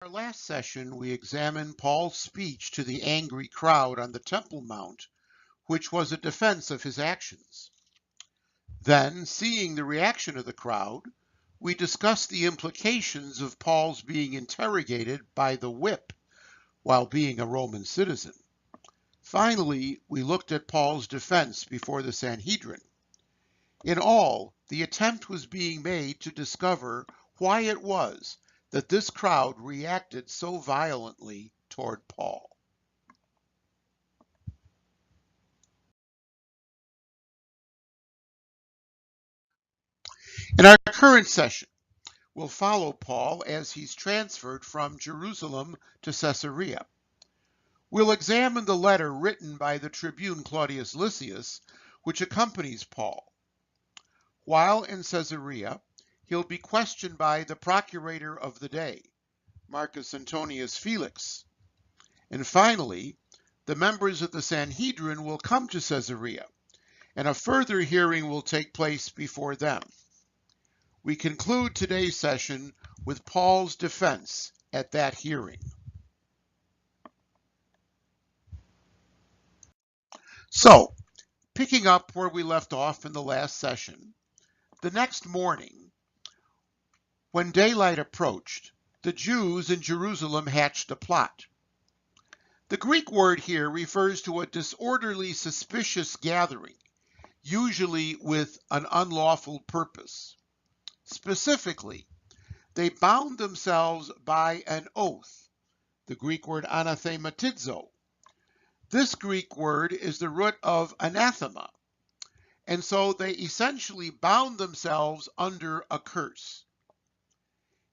In our last session, we examined Paul's speech to the angry crowd on the Temple Mount, which was a defense of his actions. Then, seeing the reaction of the crowd, we discussed the implications of Paul's being interrogated by the whip while being a Roman citizen. Finally, we looked at Paul's defense before the Sanhedrin. In all, the attempt was being made to discover why it was that this crowd reacted so violently toward Paul. In our current session, we'll follow Paul as he's transferred from Jerusalem to Caesarea. We'll examine the letter written by the tribune Claudius Lysias, which accompanies Paul. While in Caesarea, he'll be questioned by the procurator of the day, Marcus Antonius Felix. And finally, the members of the Sanhedrin will come to Caesarea, and a further hearing will take place before them. We conclude today's session with Paul's defense at that hearing. So, picking up where we left off in the last session, the next morning, when daylight approached, the Jews in Jerusalem hatched a plot. The Greek word here refers to a disorderly, suspicious gathering, usually with an unlawful purpose. Specifically, they bound themselves by an oath, the Greek word anathematizo. This Greek word is the root of anathema, and so they essentially bound themselves under a curse.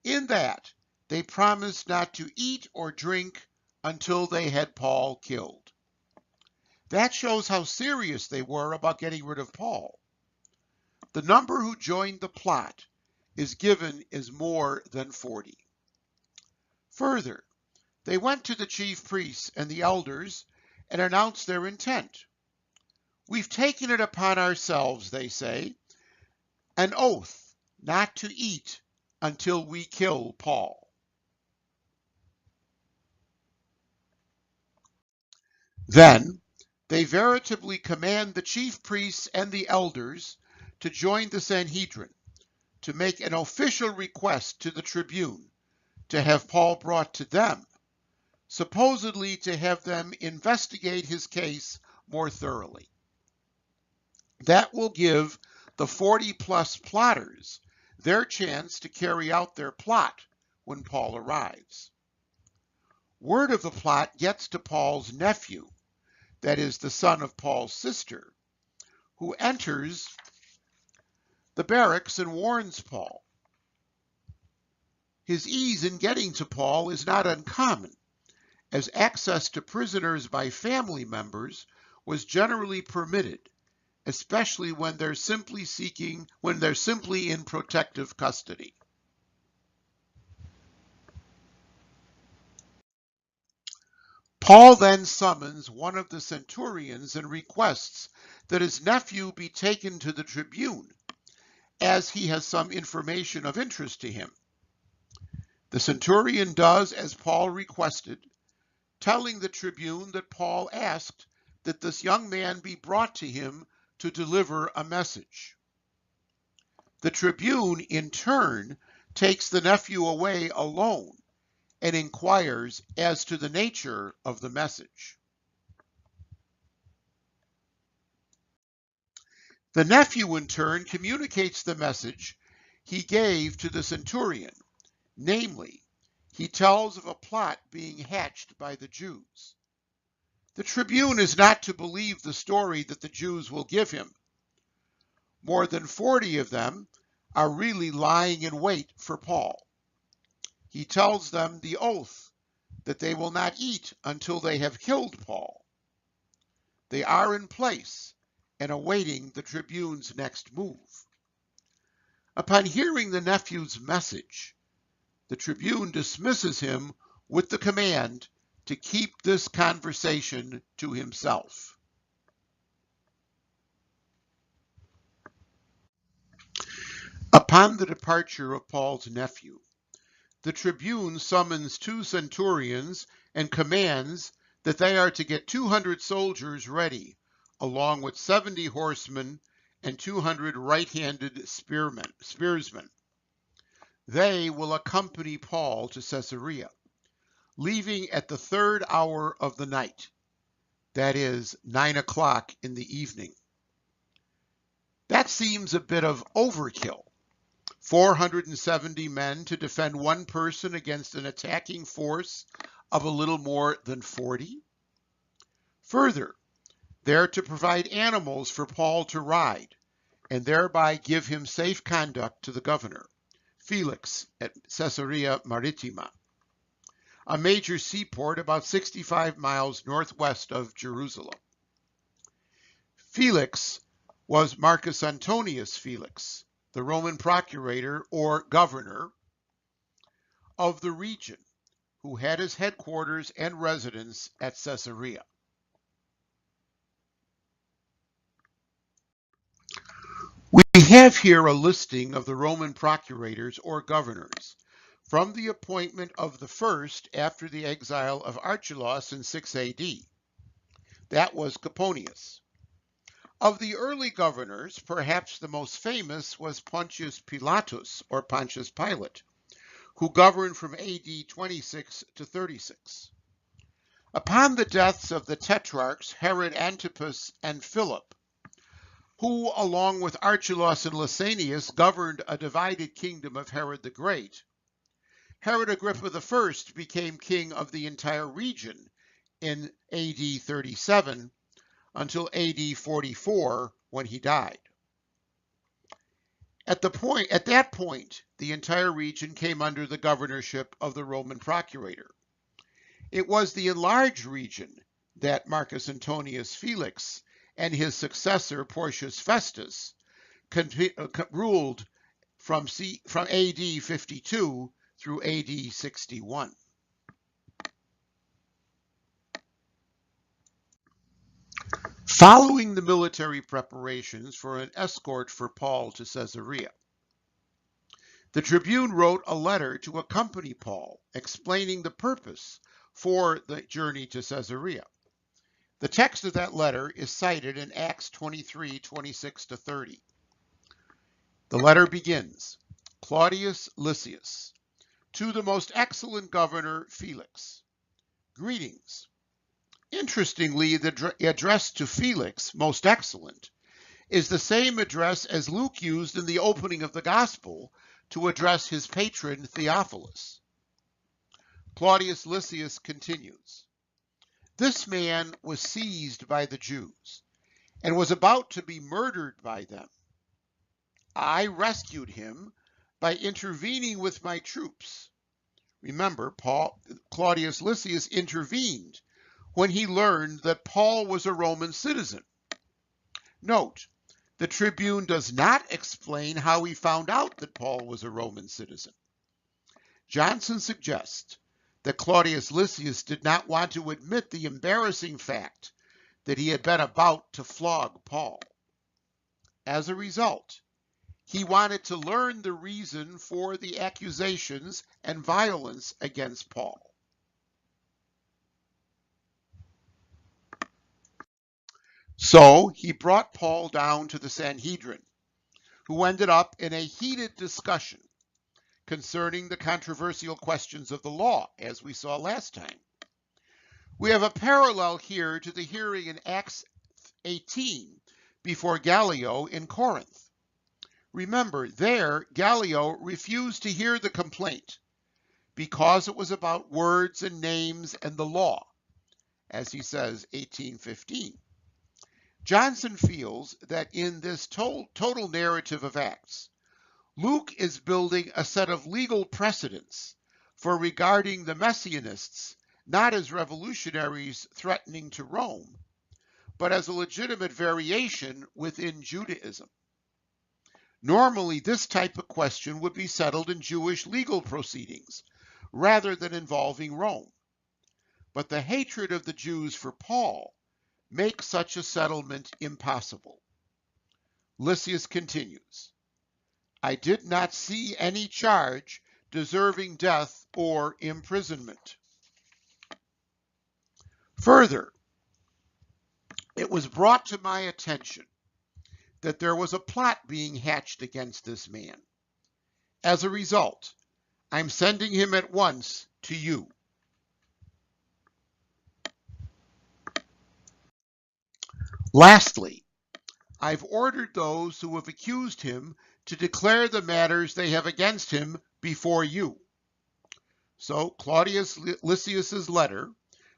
In that, they promised not to eat or drink until they had Paul killed. That shows how serious they were about getting rid of Paul. The number who joined the plot is given as more than 40. Further, they went to the chief priests and the elders and announced their intent. We've taken it upon ourselves, they say, an oath not to eat until we kill Paul. Then they veritably command the chief priests and the elders to join the Sanhedrin, to make an official request to the tribune to have Paul brought to them, supposedly to have them investigate his case more thoroughly. That will give the 40-plus plotters their chance to carry out their plot when Paul arrives. Word of the plot gets to Paul's nephew, that is the son of Paul's sister, who enters the barracks and warns Paul. His ease in getting to Paul is not uncommon, as access to prisoners by family members was generally permitted, especially when they're simply in protective custody. Paul then summons one of the centurions and requests that his nephew be taken to the tribune, as he has some information of interest to him. The centurion does as Paul requested, telling the tribune that Paul asked that this young man be brought to him to deliver a message. The tribune, in turn, takes the nephew away alone and inquires as to the nature of the message. The nephew, in turn, communicates the message he gave to the centurion, namely, he tells of a plot being hatched by the Jews. The tribune is not to believe the story that the Jews will give him. More than 40 of them are really lying in wait for Paul. He tells them the oath that they will not eat until they have killed Paul. They are in place and awaiting the tribune's next move. Upon hearing the nephew's message, the tribune dismisses him with the command to keep this conversation to himself. Upon the departure of Paul's nephew, the tribune summons 2 centurions and commands that they are to get 200 soldiers ready, along with 70 horsemen and 200 right-handed spearsmen. They will accompany Paul to Caesarea, leaving at the 3rd hour of the night, that is, 9 o'clock in the evening. That seems a bit of overkill. 470 men to defend one person against an attacking force of a little more than 40? Further, they're to provide animals for Paul to ride, and thereby give him safe conduct to the governor, Felix, at Caesarea Maritima, a major seaport about 65 miles northwest of Jerusalem. Felix was Marcus Antonius Felix, the Roman procurator or governor of the region, who had his headquarters and residence at Caesarea. We have here a listing of the Roman procurators or governors from the appointment of the first after the exile of Archelaus in 6 AD. That was Coponius. Of the early governors, perhaps the most famous was Pontius Pilatus, or Pontius Pilate, who governed from AD 26 to 36. Upon the deaths of the tetrarchs Herod Antipas and Philip, who, along with Archelaus and Lysanias, governed a divided kingdom of Herod the Great, Herod Agrippa I became king of the entire region in AD 37 until AD 44, when he died. At that point, the entire region came under the governorship of the Roman procurator. It was the enlarged region that Marcus Antonius Felix and his successor Porcius Festus ruled from AD 52 through AD 61. Following the military preparations for an escort for Paul to Caesarea, the tribune wrote a letter to accompany Paul, explaining the purpose for the journey to Caesarea. The text of that letter is cited in Acts 23, 26-30. The letter begins, Claudius Lysias, to the most excellent governor Felix, greetings. Interestingly, the address to Felix, most excellent, is the same address as Luke used in the opening of the gospel to address his patron Theophilus. Claudius Lysias continues, this man was seized by the Jews and was about to be murdered by them. I rescued him by intervening with my troops. Remember, Claudius Lysias intervened when he learned that Paul was a Roman citizen. Note, the tribune does not explain how he found out that Paul was a Roman citizen. Johnson suggests that Claudius Lysias did not want to admit the embarrassing fact that he had been about to flog Paul. As a result, he wanted to learn the reason for the accusations and violence against Paul. So he brought Paul down to the Sanhedrin, who ended up in a heated discussion concerning the controversial questions of the law, as we saw last time. We have a parallel here to the hearing in Acts 18 before Gallio in Corinth. Remember, there, Gallio refused to hear the complaint because it was about words and names and the law, as he says, 18:15. Johnson feels that in this total narrative of Acts, Luke is building a set of legal precedents for regarding the Messianists not as revolutionaries threatening to Rome, but as a legitimate variation within Judaism. Normally, this type of question would be settled in Jewish legal proceedings rather than involving Rome. But the hatred of the Jews for Paul makes such a settlement impossible. Lysias continues, I did not see any charge deserving death or imprisonment. Further, it was brought to my attention that there was a plot being hatched against this man. As a result, I'm sending him at once to you. Lastly, I've ordered those who have accused him to declare the matters they have against him before you. So Claudius Lysias's letter,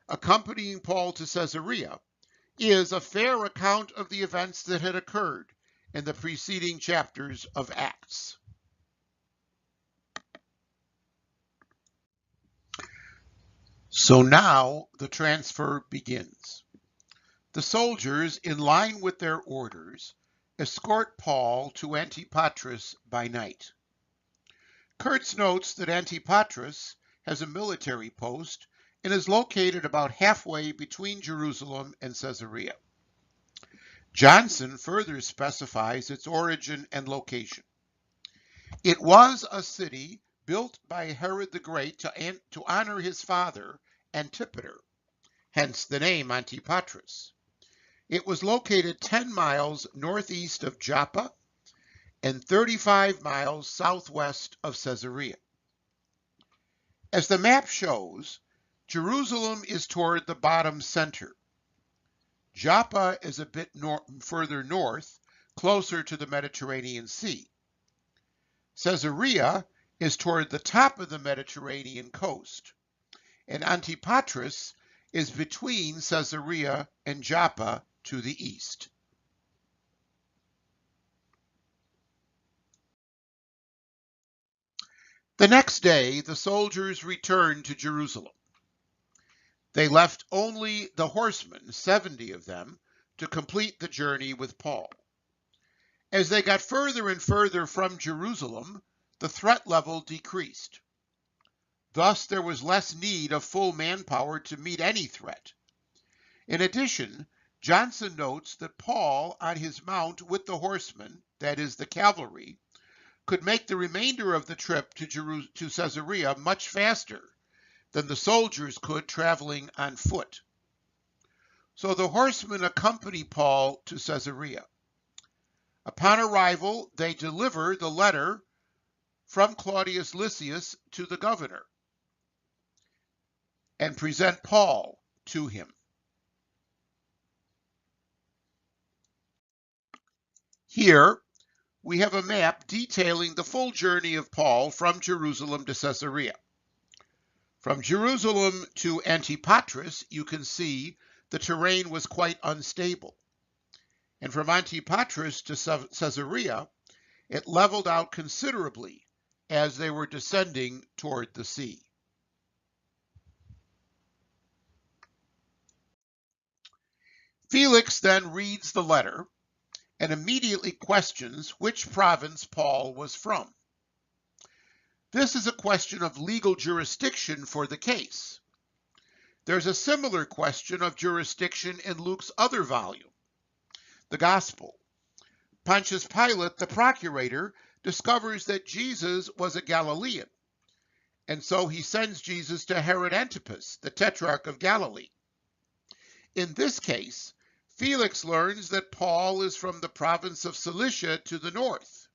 accompanying Paul to Caesarea, is a fair account of the events that had occurred in the preceding chapters of Acts. So now the transfer begins. The soldiers, in line with their orders, escort Paul to Antipatris by night. Kurtz notes that Antipatris has a military post and is located about halfway between Jerusalem and Caesarea. Johnson further specifies its origin and location. It was a city built by Herod the Great to honor his father, Antipater, hence the name Antipatris. It was located 10 miles northeast of Joppa and 35 miles southwest of Caesarea. As the map shows, Jerusalem is toward the bottom center. Joppa is a bit further north, closer to the Mediterranean Sea. Caesarea is toward the top of the Mediterranean coast, and Antipatris is between Caesarea and Joppa to the east. The next day, the soldiers returned to Jerusalem. They left only the horsemen, 70 of them, to complete the journey with Paul. As they got further and further from Jerusalem, the threat level decreased. Thus, there was less need of full manpower to meet any threat. In addition, Johnson notes that Paul, on his mount with the horsemen, that is, the cavalry, could make the remainder of the trip to Caesarea much faster than the soldiers could traveling on foot. So the horsemen accompany Paul to Caesarea. Upon arrival, they deliver the letter from Claudius Lysias to the governor and present Paul to him. Here, we have a map detailing the full journey of Paul from Jerusalem to Caesarea. From Jerusalem to Antipatris, you can see the terrain was quite unstable. And from Antipatris to Caesarea, it leveled out considerably as they were descending toward the sea. Felix then reads the letter and immediately questions which province Paul was from. This is a question of legal jurisdiction for the case. There's a similar question of jurisdiction in Luke's other volume, the Gospel. Pontius Pilate, the procurator, discovers that Jesus was a Galilean, and so he sends Jesus to Herod Antipas, the tetrarch of Galilee. In this case, Felix learns that Paul is from the province of Cilicia to the north,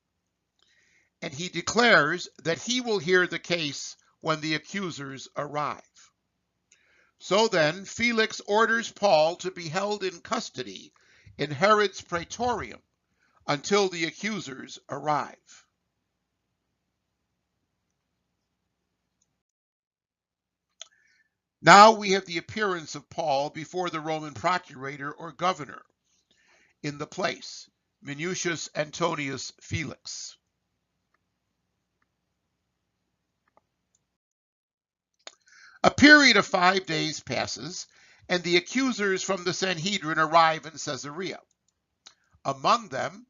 and he declares that he will hear the case when the accusers arrive. So then, Felix orders Paul to be held in custody in Herod's praetorium until the accusers arrive. Now we have the appearance of Paul before the Roman procurator or governor in the place, Minucius Antonius Felix. A period of 5 days passes, and the accusers from the Sanhedrin arrive in Caesarea. Among them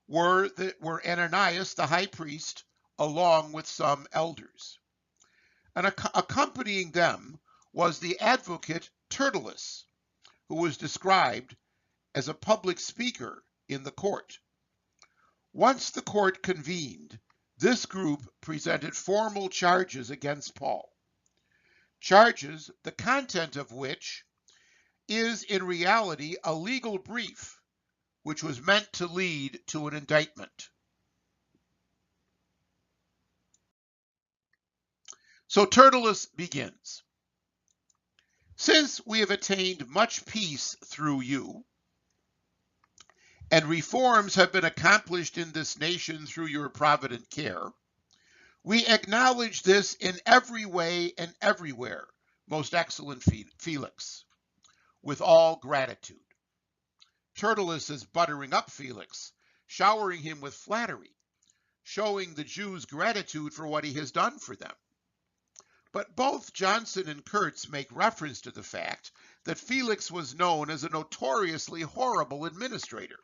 were Ananias the high priest, along with some elders. And accompanying them was the advocate Tertullus, who was described as a public speaker in the court. Once the court convened, this group presented formal charges against Paul, charges the content of which is in reality a legal brief which was meant to lead to an indictment. So Tertullus begins. Since we have attained much peace through you, and reforms have been accomplished in this nation through your provident care, we acknowledge this in every way and everywhere, most excellent Felix, with all gratitude. Tertullus is buttering up Felix, showering him with flattery, showing the Jews gratitude for what he has done for them. But both Johnson and Kurtz make reference to the fact that Felix was known as a notoriously horrible administrator.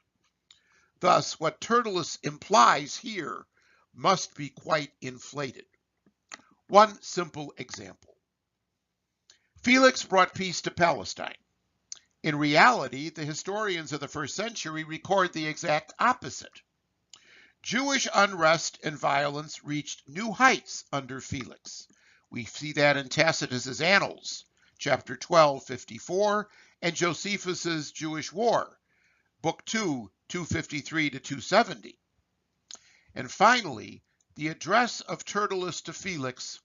Thus, what Tertullus implies here must be quite inflated. One simple example. Felix brought peace to Palestine. In reality, the historians of the first century record the exact opposite. Jewish unrest and violence reached new heights under Felix. We see that in Tacitus's Annals, chapter 1254, and Josephus's Jewish War, book 2, 253 to 270. And finally, the address of Tertullus to Felix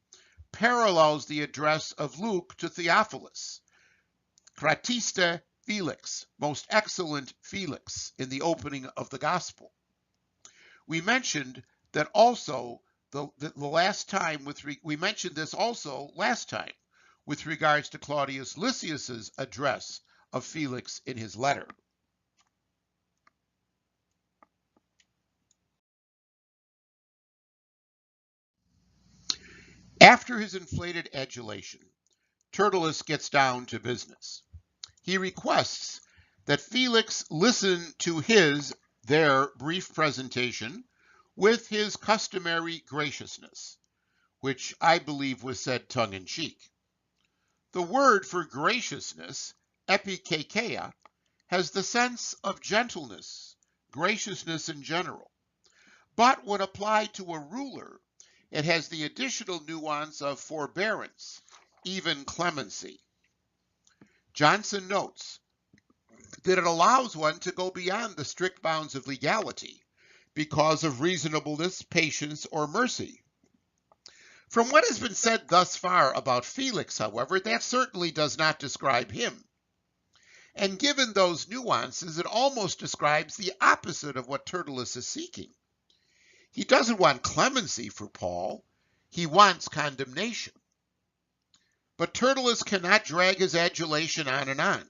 parallels the address of Luke to Theophilus. Gratiste Felix, most excellent Felix, in the opening of the Gospel. We mentioned that also we mentioned this also last time with regards to Claudius Lysias's address of Felix in his letter. After his inflated adulation, Tertullus gets down to business. He requests that Felix listen to their brief presentation with his customary graciousness, which I believe was said tongue-in-cheek. The word for graciousness, epikeikeia, has the sense of gentleness, graciousness in general. But when applied to a ruler, it has the additional nuance of forbearance, even clemency. Johnson notes that it allows one to go beyond the strict bounds of legality because of reasonableness, patience, or mercy. From what has been said thus far about Felix, however, that certainly does not describe him. And given those nuances, it almost describes the opposite of what Tertullus is seeking. He doesn't want clemency for Paul, he wants condemnation. But Tertullus cannot drag his adulation on and on.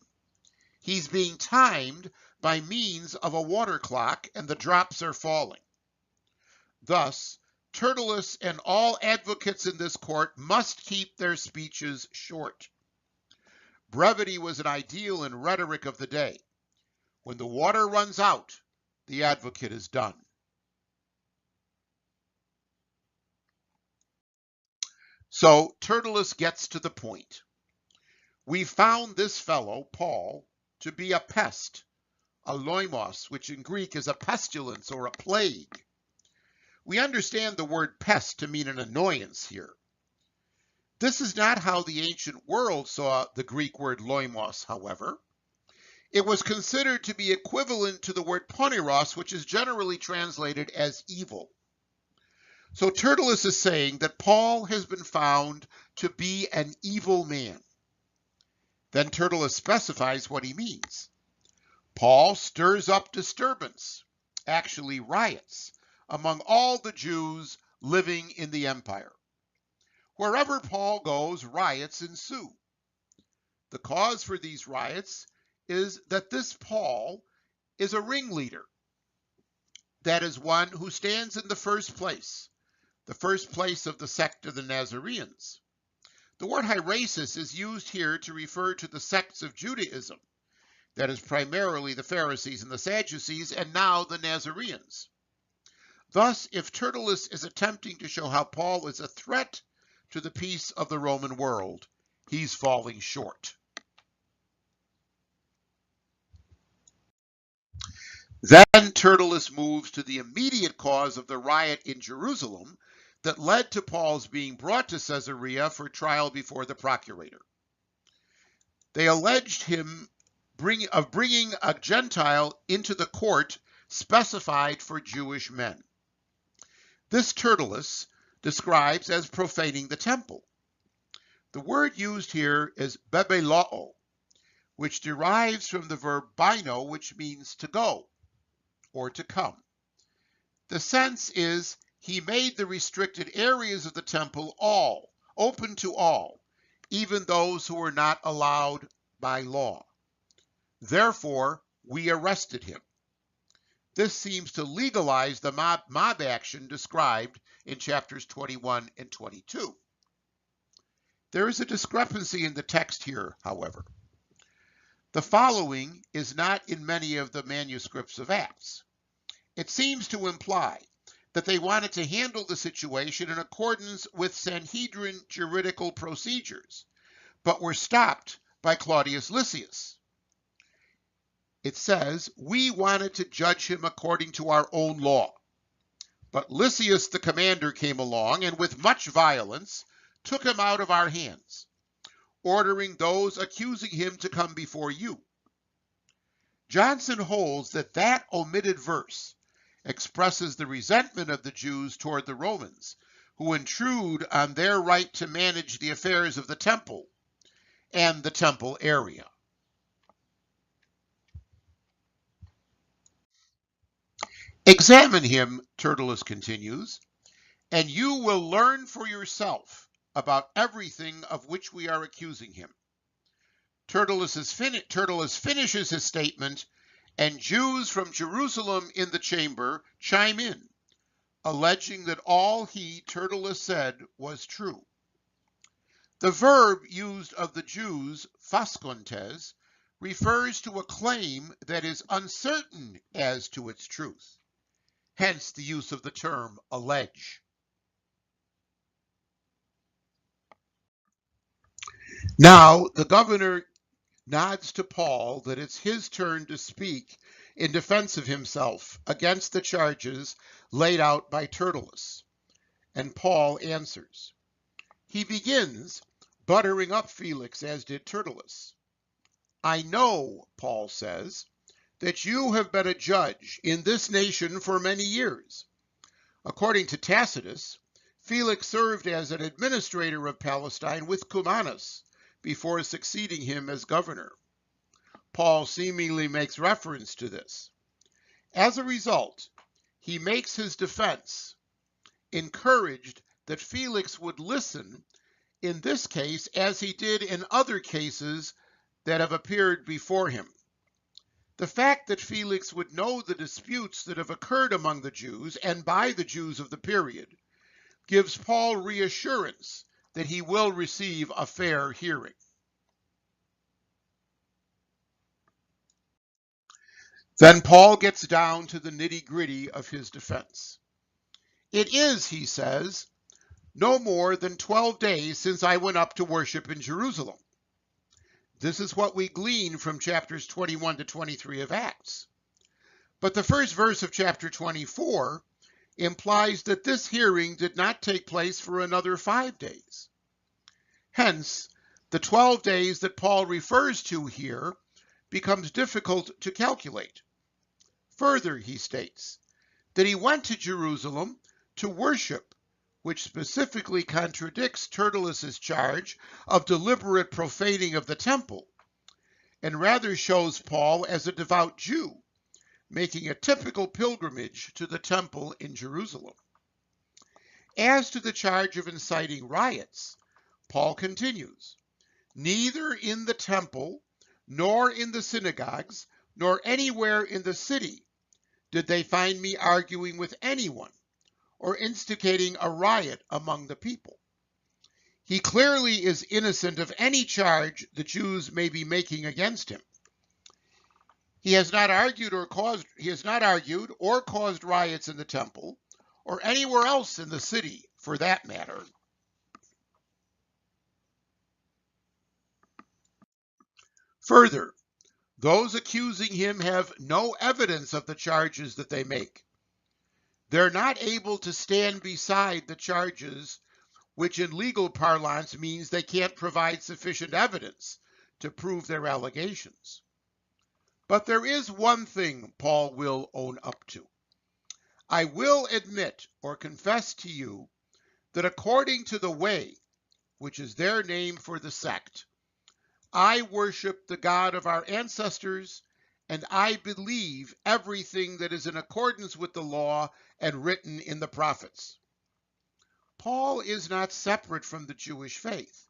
He's being timed by means of a water clock, and the drops are falling. Thus, Tertullus and all advocates in this court must keep their speeches short. Brevity was an ideal and rhetoric of the day. When the water runs out, the advocate is done. So Tertullus gets to the point. We found this fellow, Paul, to be a pest, a loimos, which in Greek is a pestilence or a plague. We understand the word pest to mean an annoyance here. This is not how the ancient world saw the Greek word loimos, however. It was considered to be equivalent to the word poneros, which is generally translated as evil. So Tertullus is saying that Paul has been found to be an evil man. Then Tertullus specifies what he means. Paul stirs up disturbance, actually riots, among all the Jews living in the empire. Wherever Paul goes, riots ensue. The cause for these riots is that this Paul is a ringleader. That is one who stands in the first place of the sect of the Nazarenes. The word hierasis is used here to refer to the sects of Judaism, that is primarily the Pharisees and the Sadducees, and now the Nazarenes. Thus, if Tertullus is attempting to show how Paul is a threat to the peace of the Roman world, he's falling short. Then Tertullus moves to the immediate cause of the riot in Jerusalem that led to Paul's being brought to Caesarea for trial before the procurator. They alleged him of bringing a Gentile into the court specified for Jewish men. This Tertullus describes as profaning the temple. The word used here is bebelao, which derives from the verb bino, which means to go or to come. The sense is he made the restricted areas of the temple open to all, even those who were not allowed by law. Therefore, we arrested him. This seems to legalize the mob action described in chapters 21 and 22. There is a discrepancy in the text here, however. The following is not in many of the manuscripts of Acts. It seems to imply that they wanted to handle the situation in accordance with Sanhedrin juridical procedures, but were stopped by Claudius Lysias. It says, we wanted to judge him according to our own law. But Lysias the commander came along and with much violence took him out of our hands, ordering those accusing him to come before you. Johnson holds that that omitted verse expresses the resentment of the Jews toward the Romans, who intrude on their right to manage the affairs of the temple and the temple area. Examine him, Tertullus continues, and you will learn for yourself about everything of which we are accusing him. Tertullus finishes his statement, and Jews from Jerusalem in the chamber chime in, alleging that all he, Tertullus, said was true. The verb used of the Jews, phaskontes, refers to a claim that is uncertain as to its truth. Hence the use of the term allege. Now, the governor nods to Paul that it's his turn to speak in defense of himself against the charges laid out by Tertullus, and Paul answers. He begins buttering up Felix, as did Tertullus. I know, Paul says, that you have been a judge in this nation for many years. According to Tacitus, Felix served as an administrator of Palestine with Cumanus before succeeding him as governor. Paul seemingly makes reference to this. As a result, he makes his defense, encouraged that Felix would listen in this case as he did in other cases that have appeared before him. The fact that Felix would know the disputes that have occurred among the Jews and by the Jews of the period gives Paul reassurance that he will receive a fair hearing. Then Paul gets down to the nitty-gritty of his defense. It is, he says, no more than 12 days since I went up to worship in Jerusalem. This is what we glean from chapters 21 to 23 of Acts. But the first verse of chapter 24 implies that this hearing did not take place for another 5 days. Hence, the 12 days that Paul refers to here becomes difficult to calculate. Further, he states that he went to Jerusalem to worship, which specifically contradicts Tertullus's charge of deliberate profaning of the temple, and rather shows Paul as a devout Jew, making a typical pilgrimage to the temple in Jerusalem. As to the charge of inciting riots, Paul continues, neither in the temple, nor in the synagogues, nor anywhere in the city did they find me arguing with anyone or instigating a riot among the people. He clearly is innocent of any charge the Jews may be making against him. He has not argued or caused riots in the temple or anywhere else in the city, for that matter. Further, Those accusing him have no evidence of the charges that they make. They're not able to stand beside the charges, which in legal parlance means they can't provide sufficient evidence to prove their allegations. But there is one thing Paul will own up to. I will admit or confess to you that according to the way, which is their name for the sect, I worship the God of our ancestors, and I believe everything that is in accordance with the law and written in the prophets. Paul is not separate from the Jewish faith.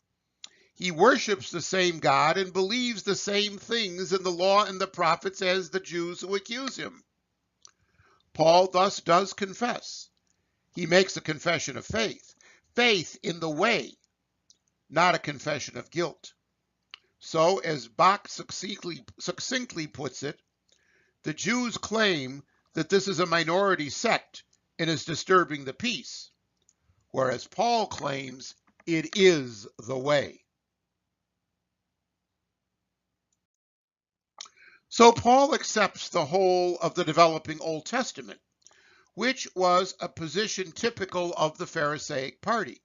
He worships the same God and believes the same things in the law and the prophets as the Jews who accuse him. Paul thus does confess. He makes a confession of faith, faith in the way, not a confession of guilt. So, as Bach succinctly puts it, the Jews claim that this is a minority sect and is disturbing the peace, whereas Paul claims it is the way. So Paul accepts the whole of the developing Old Testament, which was a position typical of the Pharisaic party,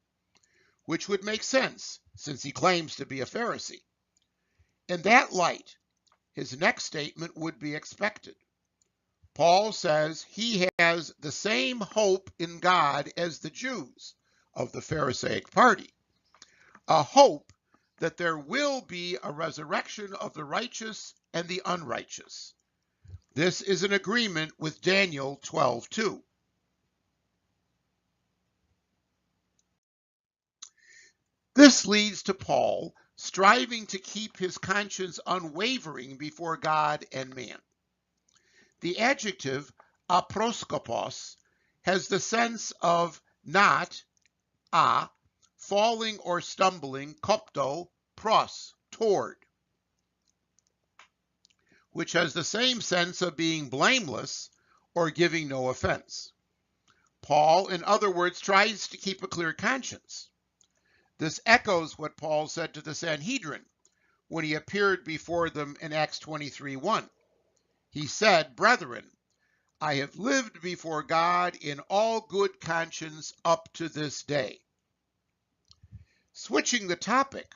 which would make sense since he claims to be a Pharisee. In that light, his next statement would be expected. Paul says he has the same hope in God as the Jews of the Pharisaic party, a hope that there will be a resurrection of the righteous and the unrighteous. This is an agreement with Daniel 12:2. This leads to Paul striving to keep his conscience unwavering before God and man. The adjective aproskopos has the sense of not, falling or stumbling, kopto, pros, toward, which has the same sense of being blameless or giving no offense. Paul, in other words, tries to keep a clear conscience. This echoes what Paul said to the Sanhedrin when he appeared before them in Acts 23:1. He said, "Brethren, I have lived before God in all good conscience up to this day." Switching the topic,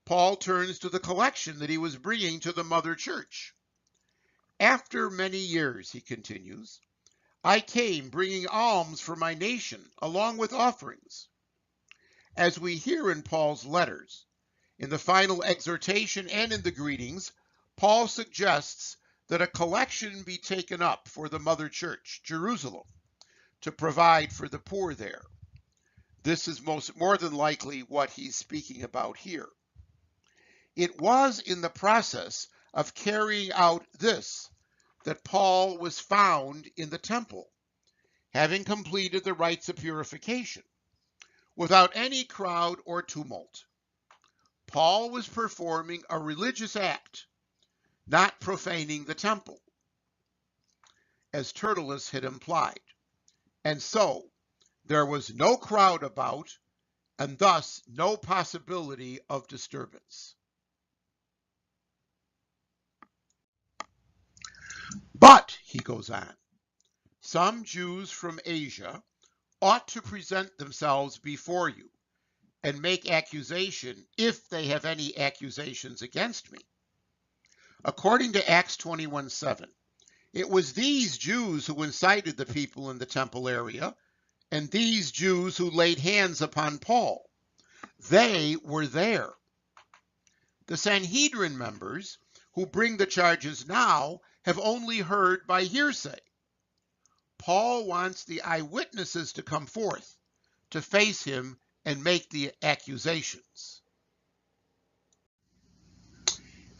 Paul turns to the collection that he was bringing to the mother church. "After many years," he continues, "I came bringing alms for my nation along with offerings." As we hear in Paul's letters, in the final exhortation and in the greetings, Paul suggests that a collection be taken up for the mother church, Jerusalem, to provide for the poor there. This is more than likely what he's speaking about here. It was in the process of carrying out this that Paul was found in the temple, having completed the rites of purification, without any crowd or tumult. Paul was performing a religious act, not profaning the temple, as Tertullus had implied. And so, there was no crowd about, and thus no possibility of disturbance. But, he goes on, some Jews from Asia ought to present themselves before you and make accusation if they have any accusations against me. According to Acts 21:7, it was these Jews who incited the people in the temple area and these Jews who laid hands upon Paul. They were there. The Sanhedrin members who bring the charges now have only heard by hearsay. Paul wants the eyewitnesses to come forth, to face him and make the accusations.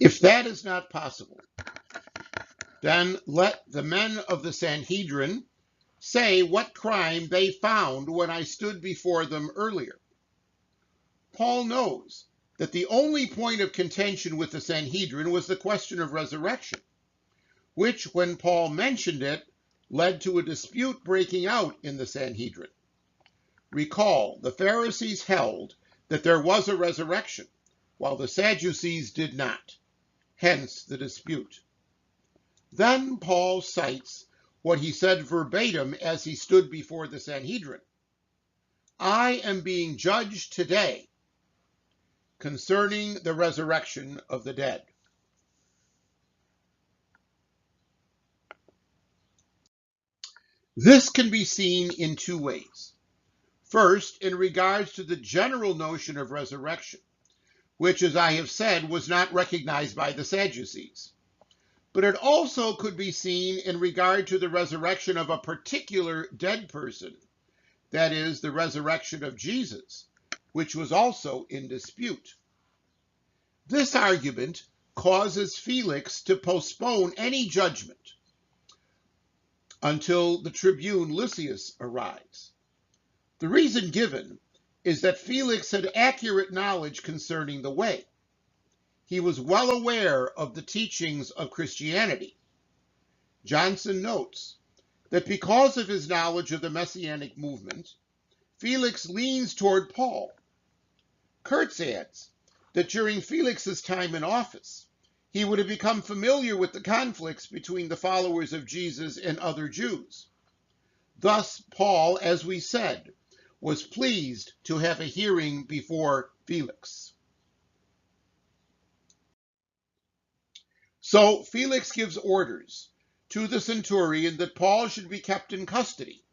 If that is not possible, then let the men of the Sanhedrin say what crime they found when I stood before them earlier. Paul knows that the only point of contention with the Sanhedrin was the question of resurrection, which, when Paul mentioned it, led to a dispute breaking out in the Sanhedrin. Recall, the Pharisees held that there was a resurrection, while the Sadducees did not. Hence the dispute. Then Paul cites what he said verbatim as he stood before the Sanhedrin. I am being judged today concerning the resurrection of the dead. This can be seen in two ways. First, in regards to the general notion of resurrection, which, as I have said, was not recognized by the Sadducees. But it also could be seen in regard to the resurrection of a particular dead person, that is, the resurrection of Jesus, which was also in dispute. This argument causes Felix to postpone any judgment until the tribune Lysias arrives. The reason given is that Felix had accurate knowledge concerning the way. He was well aware of the teachings of Christianity. Johnson notes that because of his knowledge of the Messianic movement, Felix leans toward Paul. Kurtz adds that during Felix's time in office, he would have become familiar with the conflicts between the followers of Jesus and other Jews. Thus, Paul, as we said, was pleased to have a hearing before Felix. So Felix gives orders to the centurion that Paul should be kept in custody,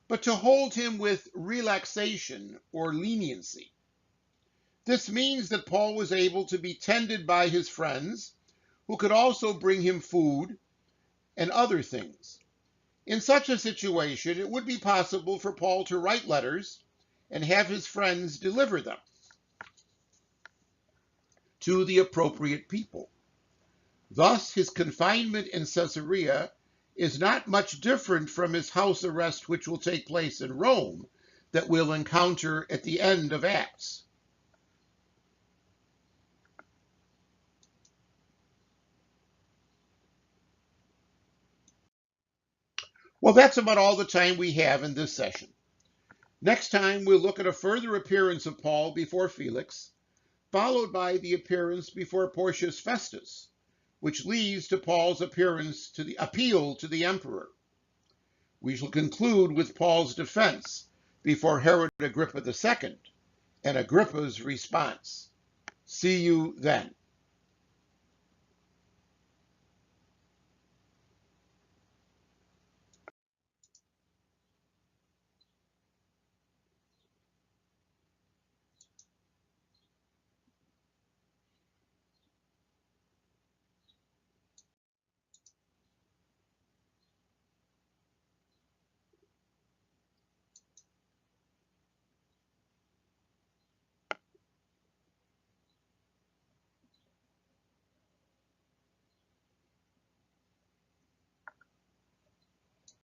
but to hold him with relaxation or leniency. This means that Paul was able to be tended by his friends, who could also bring him food and other things. In such a situation, it would be possible for Paul to write letters and have his friends deliver them to the appropriate people. Thus, his confinement in Caesarea is not much different from his house arrest which will take place in Rome that we'll encounter at the end of Acts. Well, that's about all the time we have in this session. Next time, we'll look at a further appearance of Paul before Felix, followed by the appearance before Porcius Festus, which leads to Paul's appeal to the emperor. We shall conclude with Paul's defense before Herod Agrippa II and Agrippa's response. See you then.